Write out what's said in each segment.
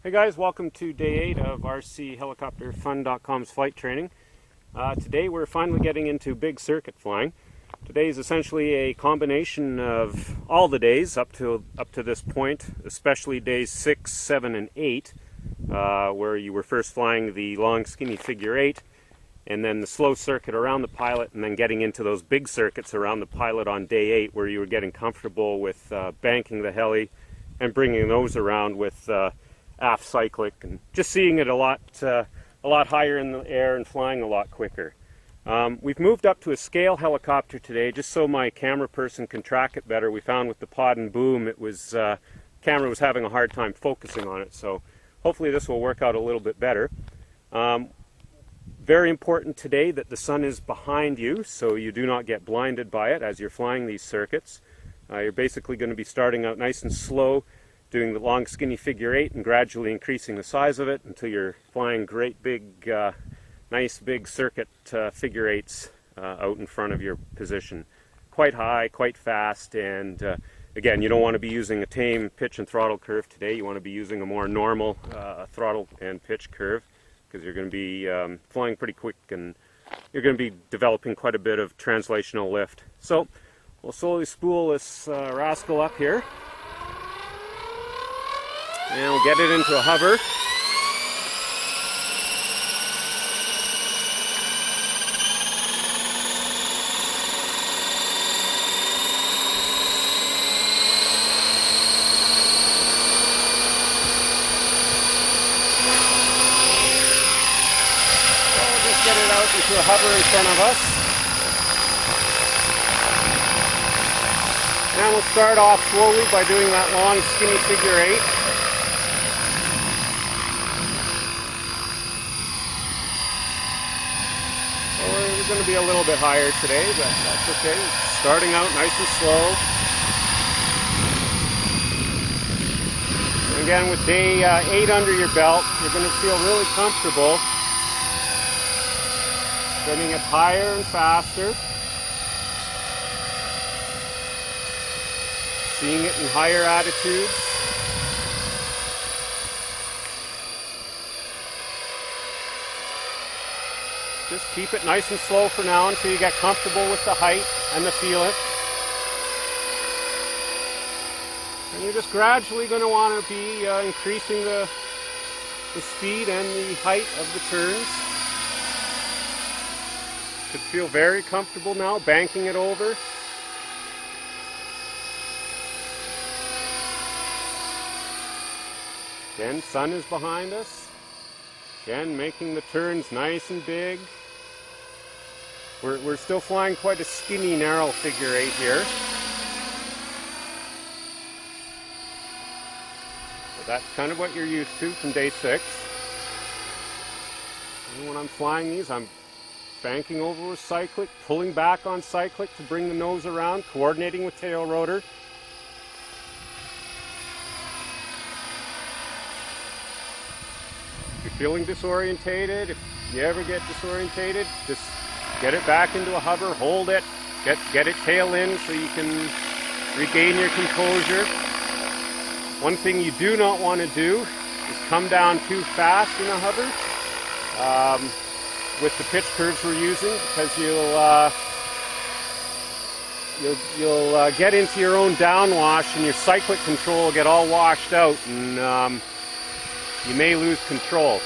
Hey guys, welcome to day 8 of rchelicopterfun.com's flight training. Today we're finally getting into big circuit flying. Today is essentially a combination of all the days up to this point, especially days 6, 7, and 8, where you were first flying the long skinny figure-8, and then the slow circuit around the pilot, and then getting into those big circuits around the pilot on day 8, where you were getting comfortable with banking the heli and bringing those around with aft cyclic, and just seeing it a lot higher in the air and flying a lot quicker. We've moved up to a scale helicopter today, just so my camera person can track it better. We found with the pod and boom, camera was having a hard time focusing on it, so hopefully this will work out a little bit better. Very important today that the sun is behind you, so you do not get blinded by it as you're flying these circuits. You're basically going to be starting out nice and slow, doing the long skinny figure-8 and gradually increasing the size of it until you're flying great big, nice big circuit figure-8s out in front of your position. Quite high, quite fast, and again, you don't want to be using a tame pitch and throttle curve today. You want to be using a more normal throttle and pitch curve, because you're going to be flying pretty quick and you're going to be developing quite a bit of translational lift. So we'll slowly spool this rascal up here. And we'll get it into a hover. So we'll just get it out into a hover in front of us. And we'll start off slowly by doing that long skinny figure-8. We're going to be a little bit higher today, but that's okay. Starting out nice and slow. And again, with day 8 under your belt, you're going to feel really comfortable getting it higher and faster. Seeing it in higher attitudes. Just keep it nice and slow for now until you get comfortable with the height and the feel. And you're just gradually going to want to be increasing the speed and the height of the turns. Should feel very comfortable now, banking it over. Again, sun is behind us. Again, making the turns nice and big. We're still flying quite a skinny, narrow figure-8 here. So that's kind of what you're used to from day 6. And when I'm flying these, I'm banking over with cyclic, pulling back on cyclic to bring the nose around, coordinating with tail rotor. If you're feeling disorientated, if you ever get disorientated, just get it back into a hover, hold it, get it tail in so you can regain your composure. One thing you do not want to do is come down too fast in a hover with the pitch curves we're using, because you'll get into your own downwash and your cyclic control will get all washed out, and you may lose control.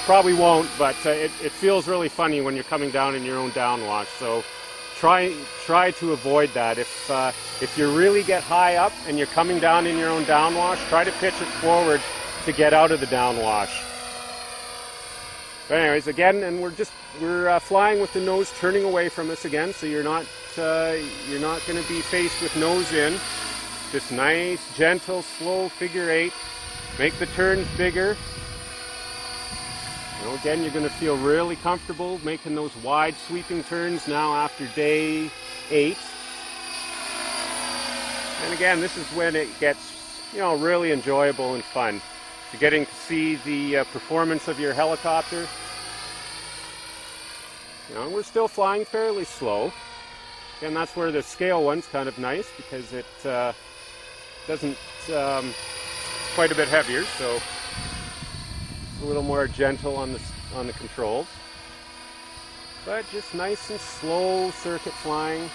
Probably won't, but it feels really funny when you're coming down in your own downwash. So try to avoid that. If you really get high up and you're coming down in your own downwash, try to pitch it forward to get out of the downwash. But anyways, again, and we're flying with the nose turning away from us again, so you're not going to be faced with nose in. Just nice, gentle, slow figure-8. Make the turns bigger. Again, you're going to feel really comfortable making those wide sweeping turns now after day 8. And again, this is when it gets, really enjoyable and fun. You're getting to see the performance of your helicopter. We're still flying fairly slow. Again, that's where the scale one's kind of nice, because it doesn't quite a bit heavier, so it's a little more gentle on the controls. But just nice and slow circuit flying.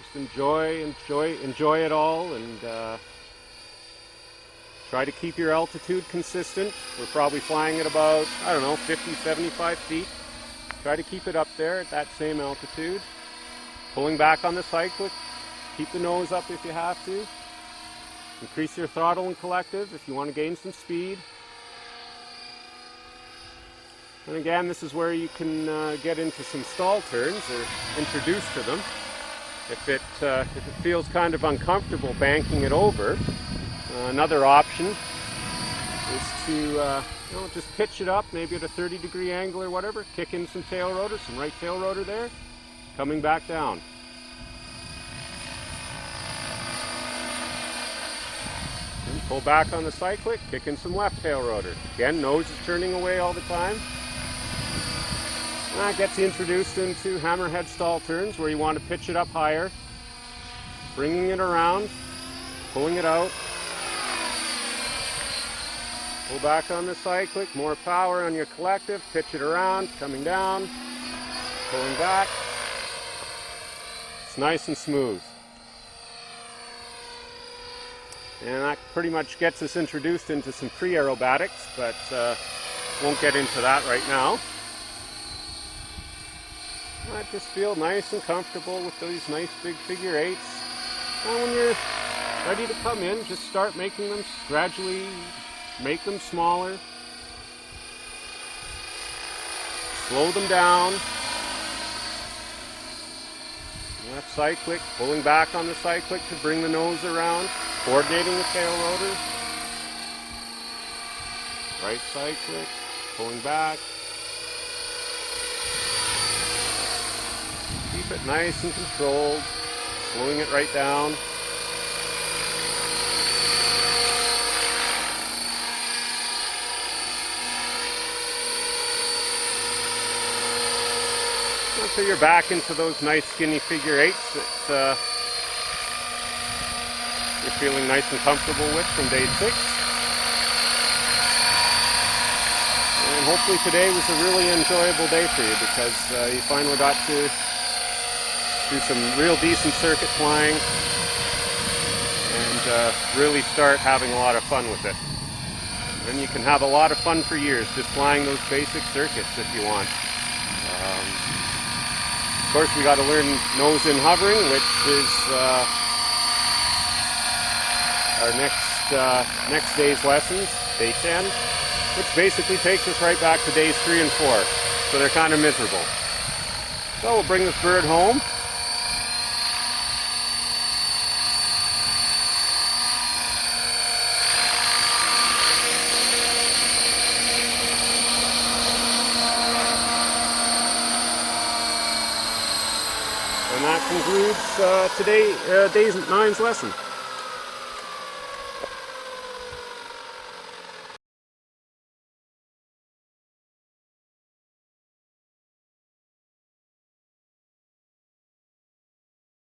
Just enjoy it all, and try to keep your altitude consistent. We're probably flying at about, I don't know, 50, 75 feet. Try to keep it up there at that same altitude. Pulling back on the cyclic. Keep the nose up if you have to. Increase your throttle and collective if you want to gain some speed. And again, this is where you can get into some stall turns, or introduced to them. If it feels kind of uncomfortable banking it over, another option is to just pitch it up, maybe at a 30-degree angle or whatever, kick in some tail rotor, some right tail rotor there, coming back down. And pull back on the cyclic, kick in some left tail rotor. Again, nose is turning away all the time. And that gets you introduced into hammerhead stall turns where you want to pitch it up higher, bringing it around, pulling it out. Pull back on the cyclic, more power on your collective, pitch it around, coming down, pulling back. It's nice and smooth. And that pretty much gets us introduced into some pre-aerobatics, but won't get into that right now. I just feel nice and comfortable with these nice big figure-8s. And when you're ready to come in, just start making them gradually, make them smaller. Slow them down. Left cyclic, pulling back on the cyclic to bring the nose around, coordinating the tail rotor. Right cyclic, pulling back. Keep it nice and controlled, slowing it right down. So you're back into those nice skinny figure-8s that you're feeling nice and comfortable with from day 6. And hopefully today was a really enjoyable day for you, because you finally got to do some real decent circuit flying and really start having a lot of fun with it. And you can have a lot of fun for years just flying those basic circuits if you want. Of course, we got to learn nose-in hovering, which is our next day's lessons, day 10, which basically takes us right back to days 3 and 4. So they're kind of miserable. So we'll bring this bird home. And that concludes day 9's lesson.